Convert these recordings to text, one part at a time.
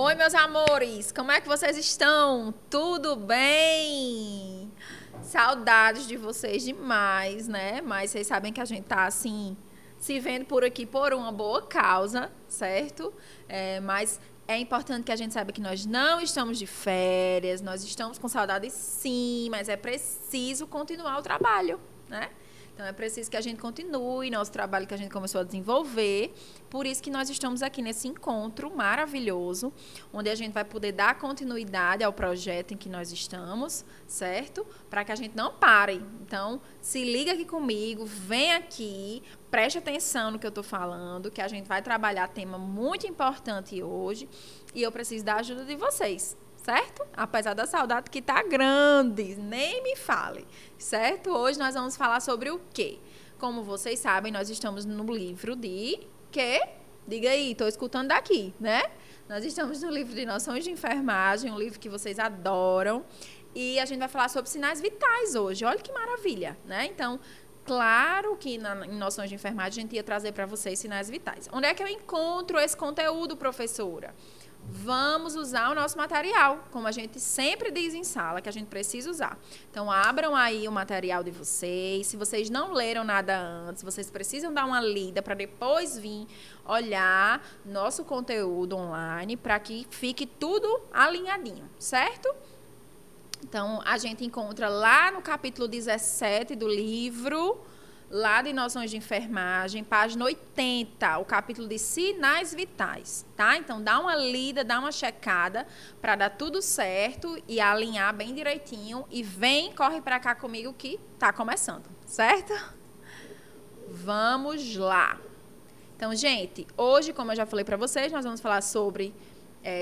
Oi, meus amores, como é que vocês estão? Tudo bem? Saudades de vocês demais, né? Mas vocês sabem que a gente tá assim, se vendo por aqui por uma boa causa, certo? Mas é importante que a gente saiba que nós não estamos de férias, nós estamos com saudades sim, mas é preciso continuar o trabalho, né? Então, é preciso que a gente continue nosso trabalho que a gente começou a desenvolver. Por isso que nós estamos aqui nesse encontro maravilhoso, onde a gente vai poder dar continuidade ao projeto em que nós estamos, certo? Para que a gente não pare. Então, se liga aqui comigo, vem aqui, preste atenção no que eu estou falando, que a gente vai trabalhar tema muito importante hoje e eu preciso da ajuda de vocês. Certo? Apesar da saudade que tá grande, nem me fale, certo? Hoje nós vamos falar sobre o quê? Como vocês sabem, nós estamos no livro de quê? Diga aí, tô escutando daqui, né? Nós estamos no livro de Noções de Enfermagem, um livro que vocês adoram, e a gente vai falar sobre sinais vitais hoje. Olha que maravilha, né? Então, claro que em Noções de Enfermagem a gente ia trazer para vocês sinais vitais. Onde é que eu encontro esse conteúdo, professora? Vamos usar o nosso material, como a gente sempre diz em sala, que a gente precisa usar. Então, abram aí o material de vocês. Se vocês não leram nada antes, vocês precisam dar uma lida para depois vir olhar nosso conteúdo online, para que fique tudo alinhadinho, certo? Então, a gente encontra lá no capítulo 17 do livro, lá de Noções de Enfermagem, página 80, o capítulo de sinais vitais, tá? Então, dá uma lida, dá uma checada para dar tudo certo e alinhar bem direitinho. E vem, corre para cá comigo que tá começando, certo? Vamos lá. Então, gente, hoje, como eu já falei para vocês, nós vamos falar sobre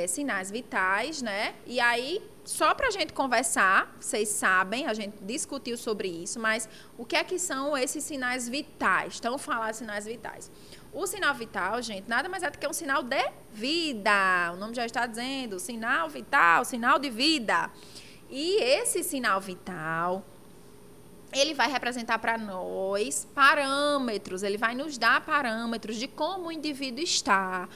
sinais vitais, né? E aí, só para a gente conversar, vocês sabem, a gente discutiu sobre isso, mas o que é que são esses sinais vitais? Então, falar sinais vitais. O sinal vital, gente, nada mais é do que um sinal de vida. O nome já está dizendo, sinal vital, sinal de vida. E esse sinal vital, ele vai representar para nós parâmetros, ele vai nos dar parâmetros de como o indivíduo está,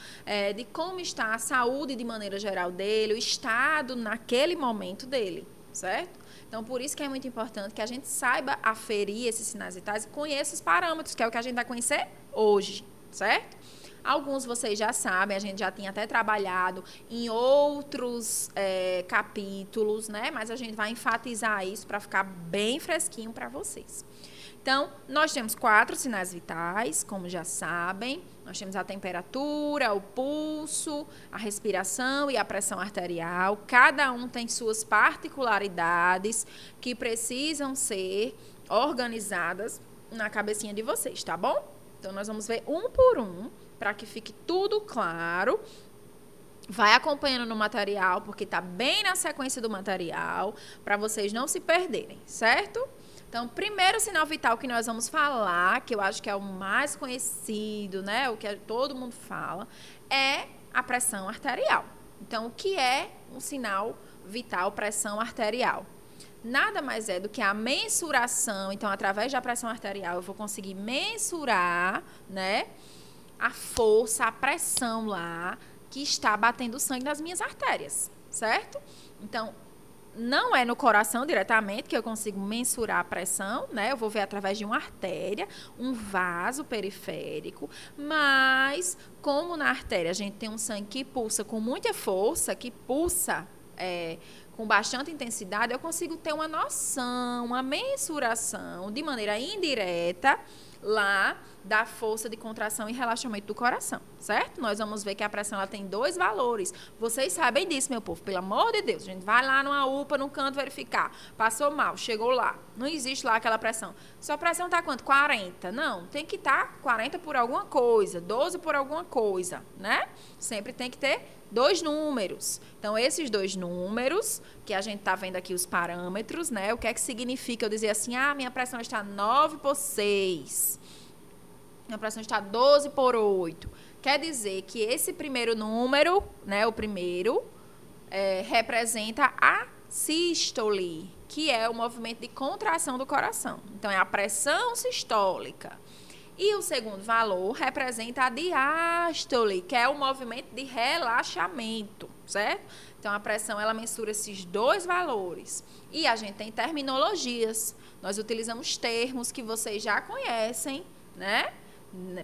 de como está a saúde de maneira geral dele, o estado naquele momento dele, certo? Então, por isso que é muito importante que a gente saiba aferir esses sinais vitais e conheça os parâmetros, que é o que a gente vai conhecer hoje, certo? Alguns vocês já sabem, a gente já tinha até trabalhado em outros capítulos, né? Mas a gente vai enfatizar isso para ficar bem fresquinho para vocês. Então, nós temos 4 sinais vitais, como já sabem. Nós temos a temperatura, o pulso, a respiração e a pressão arterial. Cada um tem suas particularidades que precisam ser organizadas na cabecinha de vocês, tá bom? Então, nós vamos ver um por um, para que fique tudo claro. Vai acompanhando no material, porque está bem na sequência do material, para vocês não se perderem, certo? Então, primeiro sinal vital que nós vamos falar, que eu acho que é o mais conhecido, né? O que todo mundo fala, é a pressão arterial. Então, o que é um sinal vital, pressão arterial? Nada mais é do que a mensuração. Então, através da pressão arterial, eu vou conseguir mensurar, né, a força, a pressão lá que está batendo sangue nas minhas artérias, certo? Então, não é no coração diretamente que eu consigo mensurar a pressão, né? Eu vou ver através de uma artéria, um vaso periférico, mas como na artéria a gente tem um sangue que pulsa com muita força, que pulsa com bastante intensidade, eu consigo ter uma noção, uma mensuração de maneira indireta lá da força de contração e relaxamento do coração, certo? Nós vamos ver que a pressão ela tem 2 valores. Vocês sabem disso, meu povo, pelo amor de Deus. A gente vai lá numa UPA, num canto verificar. Passou mal, chegou lá. Não existe lá aquela pressão. Sua pressão está quanto? 40. Não, tem que estar 40 por alguma coisa, 12 por alguma coisa, né? Sempre tem que ter 2 números. Então, esses 2 números, que a gente está vendo aqui os parâmetros, né? O que é que significa eu dizer assim, minha pressão está 9 por 6. Minha pressão está 12 por 8. Quer dizer que esse primeiro número, né? O primeiro, representa a sístole, que é o movimento de contração do coração. Então, é a pressão sistólica. E o segundo valor representa a diástole, que é o movimento de relaxamento. certo? Então, a pressão, ela mensura esses dois valores. E a gente tem terminologias. Nós utilizamos termos que vocês já conhecem, né?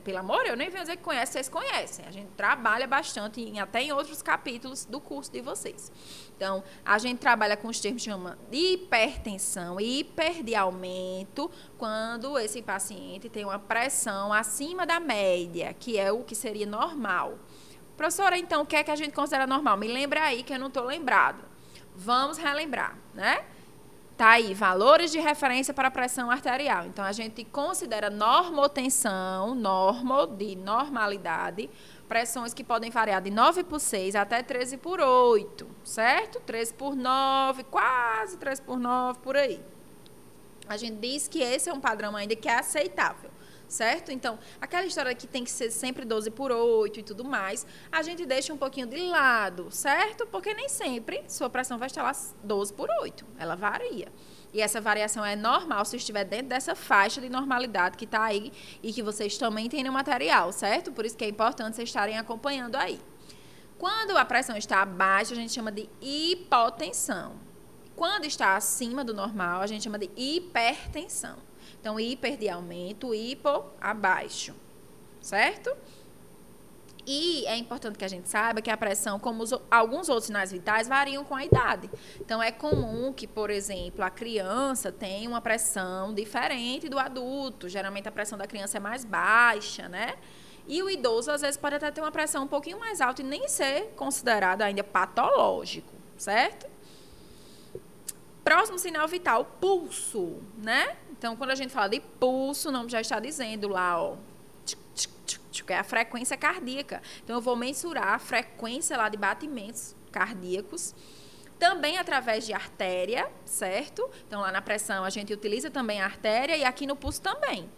Pelo amor, eu nem venho dizer que conhece, vocês conhecem. A gente trabalha bastante, até em outros capítulos do curso de vocês. Então, a gente trabalha com os termos que chama de hipertensão, hiper de aumento, quando esse paciente tem uma pressão acima da média, que é o que seria normal. Professora, então, o que é que a gente considera normal? Me lembra aí que eu não estou lembrada. Vamos relembrar, né? Tá aí, valores de referência para a pressão arterial. Então, a gente considera normotensão, de normalidade, pressões que podem variar de 9/6 até 13/8, certo? 13/9, quase 13/9, por aí. A gente diz que esse é um padrão ainda que é aceitável, certo? Então, aquela história que tem que ser sempre 12/8 e tudo mais, a gente deixa um pouquinho de lado, certo? Porque nem sempre sua pressão vai estar lá 12/8, ela varia. E essa variação é normal se estiver dentro dessa faixa de normalidade que está aí e que vocês também têm no material, certo? Por isso que é importante vocês estarem acompanhando aí. Quando a pressão está abaixo, a gente chama de hipotensão. Quando está acima do normal, a gente chama de hipertensão. Então, hiper de aumento, hipo, abaixo, certo? E é importante que a gente saiba que a pressão, como alguns outros sinais vitais, variam com a idade. Então, é comum que, por exemplo, a criança tenha uma pressão diferente do adulto. Geralmente, a pressão da criança é mais baixa, né? E o idoso, às vezes, pode até ter uma pressão um pouquinho mais alta e nem ser considerado ainda patológico, certo? Próximo sinal vital, pulso, né? Então, quando a gente fala de pulso, o nome já está dizendo lá, ó, que é a frequência cardíaca. Então, eu vou mensurar a frequência lá de batimentos cardíacos, também através de artéria, certo? Então, lá na pressão, a gente utiliza também a artéria e aqui no pulso também.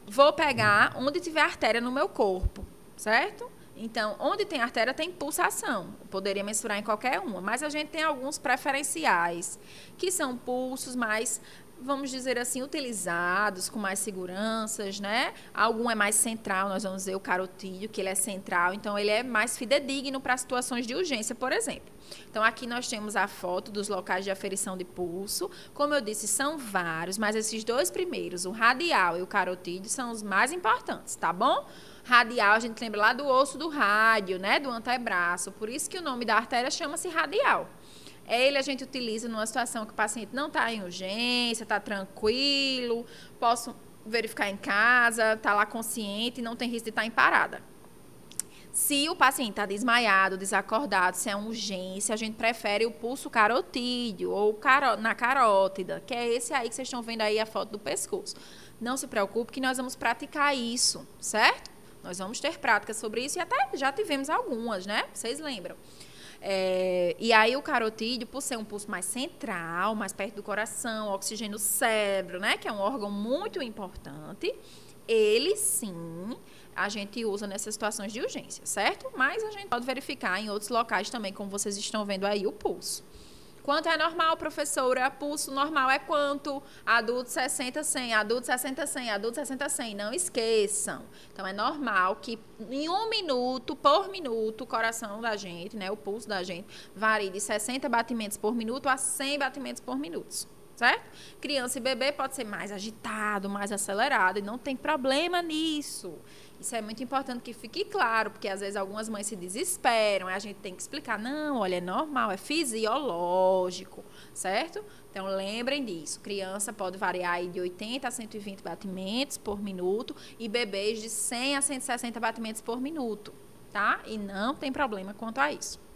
Vou pegar onde tiver artéria no meu corpo, certo? Então, onde tem artéria, tem pulsação. Eu poderia mensurar em qualquer uma, mas a gente tem alguns preferenciais, que são pulsos mais, vamos dizer assim, utilizados, com mais seguranças, né? Algum é mais central, nós vamos ver o carotídeo, que ele é central, então ele é mais fidedigno para situações de urgência, por exemplo. Então, aqui nós temos a foto dos locais de aferição de pulso. Como eu disse, são vários, mas esses dois primeiros, o radial e o carotídeo, são os mais importantes, tá bom? Radial, a gente lembra lá do osso do rádio, né? Do antebraço. Por isso que o nome da artéria chama-se radial. Ele a gente utiliza numa situação que o paciente não está em urgência, está tranquilo, posso verificar em casa, está lá consciente e não tem risco de estar em parada. Se o paciente está desmaiado, desacordado, se é uma urgência, a gente prefere o pulso carotídeo ou na carótida, que é esse aí que vocês estão vendo aí a foto do pescoço. Não se preocupe que nós vamos praticar isso, certo? Nós vamos ter práticas sobre isso e até já tivemos algumas, né? Vocês lembram? E aí o carotídeo, por ser um pulso mais central, mais perto do coração, oxigênio no cérebro, né? Que é um órgão muito importante, ele sim a gente usa nessas situações de urgência, certo? Mas a gente pode verificar em outros locais também, como vocês estão vendo aí, o pulso. Quanto é normal, professora? Pulso normal é quanto? Adulto 60, 100, adulto 60, 100, adulto 60, 100. Não esqueçam. Então, é normal que em 1 minuto, por minuto, o coração da gente, né, o pulso da gente, varie de 60 batimentos por minuto a 100 batimentos por minuto. Certo? Criança e bebê pode ser mais agitado, mais acelerado, e não tem problema nisso. Isso é muito importante que fique claro, porque às vezes algumas mães se desesperam, a gente tem que explicar, não, olha, é normal, é fisiológico, certo? Então, lembrem disso, criança pode variar aí de 80 a 120 batimentos por minuto e bebês de 100 a 160 batimentos por minuto, tá? E não tem problema quanto a isso.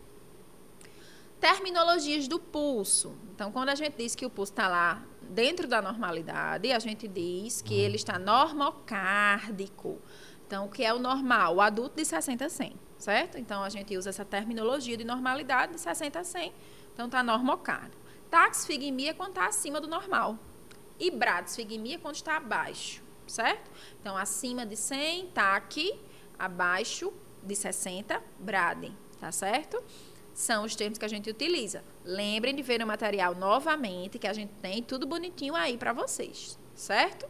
Terminologias do pulso. Então, quando a gente diz que o pulso está lá dentro da normalidade, a gente diz que ele está normocárdico. Então, o que é o normal? O adulto de 60 a 100, certo? Então, a gente usa essa terminologia de normalidade de 60 a 100. Então, está normocárdico. Taxifigmia quando está acima do normal. E bradisfigmia quando está abaixo, certo? Então, acima de 100, taque, abaixo de 60, brade, tá certo? São os termos que a gente utiliza. Lembrem de ver o material novamente, que a gente tem tudo bonitinho aí para vocês, certo?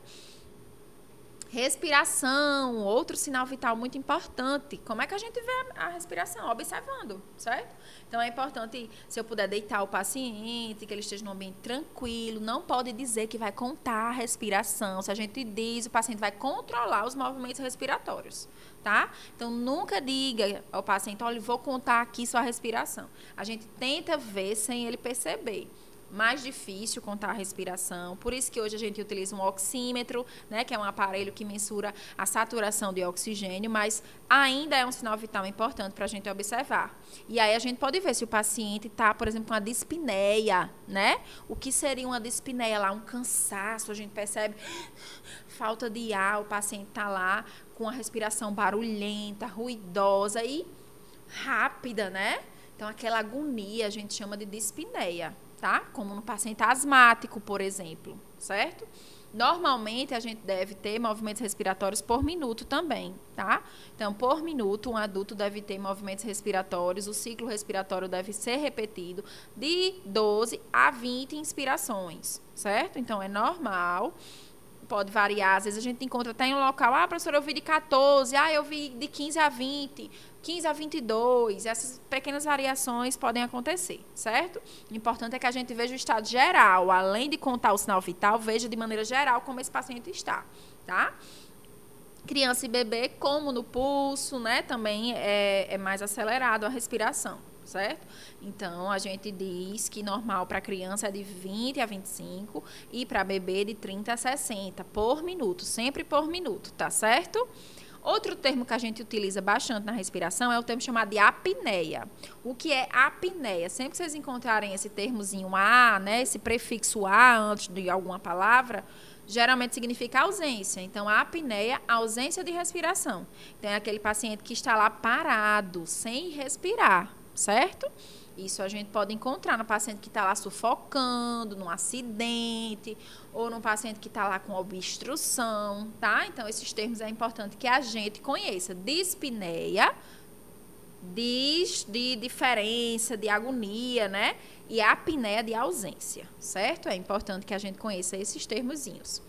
Respiração, outro sinal vital muito importante. Como é que a gente vê a respiração? Observando, certo? Então, é importante, se eu puder deitar o paciente, que ele esteja num ambiente tranquilo, não pode dizer que vai contar a respiração. Se a gente diz, o paciente vai controlar os movimentos respiratórios, tá? Então, nunca diga ao paciente, olha, vou contar aqui sua respiração. A gente tenta ver sem ele perceber. Mais difícil contar a respiração, por isso que hoje a gente utiliza um oxímetro, né, que é um aparelho que mensura a saturação de oxigênio, mas ainda é um sinal vital importante para a gente observar. E aí a gente pode ver se o paciente está, por exemplo, com uma dispneia, né? O que seria uma dispneia lá? Um cansaço, a gente percebe falta de ar, o paciente está lá com a respiração barulhenta, ruidosa e rápida, né? Então, aquela agonia a gente chama de dispneia. Tá? Como no paciente asmático, por exemplo, certo? Normalmente, a gente deve ter movimentos respiratórios por minuto também, tá? Então, por minuto, um adulto deve ter movimentos respiratórios, o ciclo respiratório deve ser repetido de 12 a 20 inspirações, certo? Então, é normal, pode variar, às vezes a gente encontra até em um local, professora, eu vi de 14, eu vi de 15 a 20, 15 a 22, essas pequenas variações podem acontecer, certo? O importante é que a gente veja o estado geral, além de contar o sinal vital, veja de maneira geral como esse paciente está, tá? Criança e bebê, como no pulso, né, também é mais acelerado a respiração, certo? Então, a gente diz que normal para criança é de 20 a 25 e para bebê de 30 a 60 por minuto, sempre por minuto, tá certo? Outro termo que a gente utiliza bastante na respiração é o termo chamado de apneia. O que é apneia? Sempre que vocês encontrarem esse termozinho A, né, esse prefixo A antes de alguma palavra, geralmente significa ausência. Então, a apneia, ausência de respiração. Então, é aquele paciente que está lá parado, sem respirar, certo? Isso a gente pode encontrar no paciente que está lá sufocando, num acidente, ou num paciente que está lá com obstrução, tá? Então, esses termos é importante que a gente conheça. Dispneia, de diferença, de agonia, né? E a apneia de ausência, certo? É importante que a gente conheça esses termozinhos.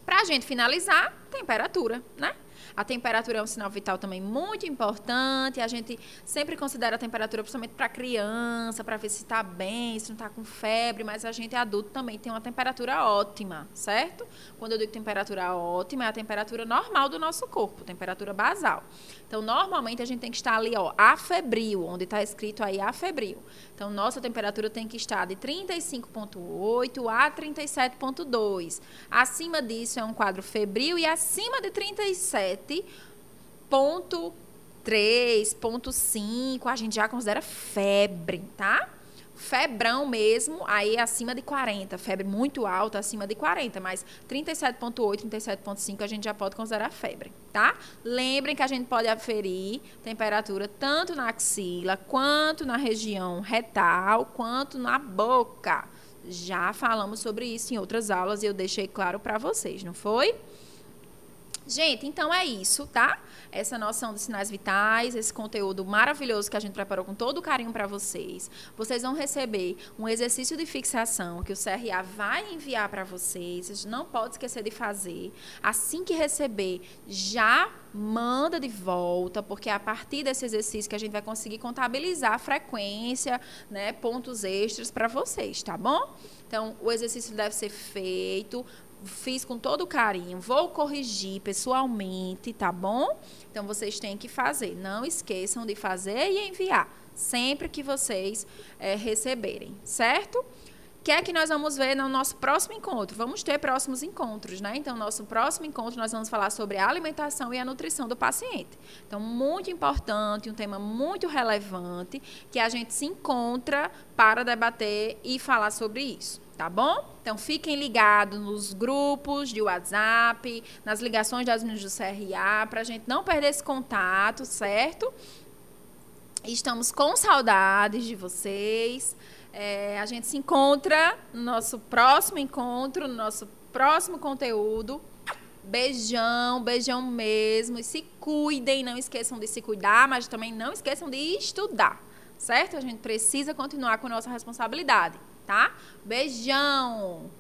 Para a gente finalizar, temperatura, né? A temperatura é um sinal vital também muito importante. A gente sempre considera a temperatura, principalmente para criança, para ver se está bem, se não está com febre, mas a gente adulto também tem uma temperatura ótima, certo? Quando eu digo temperatura ótima, é a temperatura normal do nosso corpo, temperatura basal. Então, normalmente a gente tem que estar ali, ó, afebril, onde está escrito aí afebril. Então, nossa temperatura tem que estar de 35,8 a 37,2. Acima disso é um quadro febril e acima de 37,3,5 a gente já considera febre, tá? Febrão mesmo, aí acima de 40, febre muito alta, acima de 40, mas 37,8, 37,5 a gente já pode considerar febre, tá? Lembrem que a gente pode aferir temperatura tanto na axila, quanto na região retal, quanto na boca. Já falamos sobre isso em outras aulas e eu deixei claro para vocês, não foi? Gente, então é isso, tá? Essa noção dos sinais vitais, esse conteúdo maravilhoso que a gente preparou com todo o carinho para vocês. Vocês vão receber um exercício de fixação que o CRA vai enviar para vocês. Vocês não podem esquecer de fazer. Assim que receber, já manda de volta, porque é a partir desse exercício que a gente vai conseguir contabilizar a frequência, né, pontos extras para vocês, tá bom? Então, o exercício deve ser feito. Fiz com todo carinho, vou corrigir pessoalmente, tá bom? Então, vocês têm que fazer. Não esqueçam de fazer e enviar, sempre que vocês receberem, certo? O que é que nós vamos ver no nosso próximo encontro? Vamos ter próximos encontros, né? Então, nosso próximo encontro, nós vamos falar sobre a alimentação e a nutrição do paciente. Então, muito importante, um tema muito relevante, que a gente se encontra para debater e falar sobre isso. Tá bom? Então, fiquem ligados nos grupos de WhatsApp, nas ligações das meninas do CRA, para a gente não perder esse contato, certo? Estamos com saudades de vocês. A gente se encontra no nosso próximo encontro, no nosso próximo conteúdo. Beijão, beijão mesmo. E se cuidem, não esqueçam de se cuidar, mas também não esqueçam de estudar, certo? A gente precisa continuar com a nossa responsabilidade. Tá? Beijão!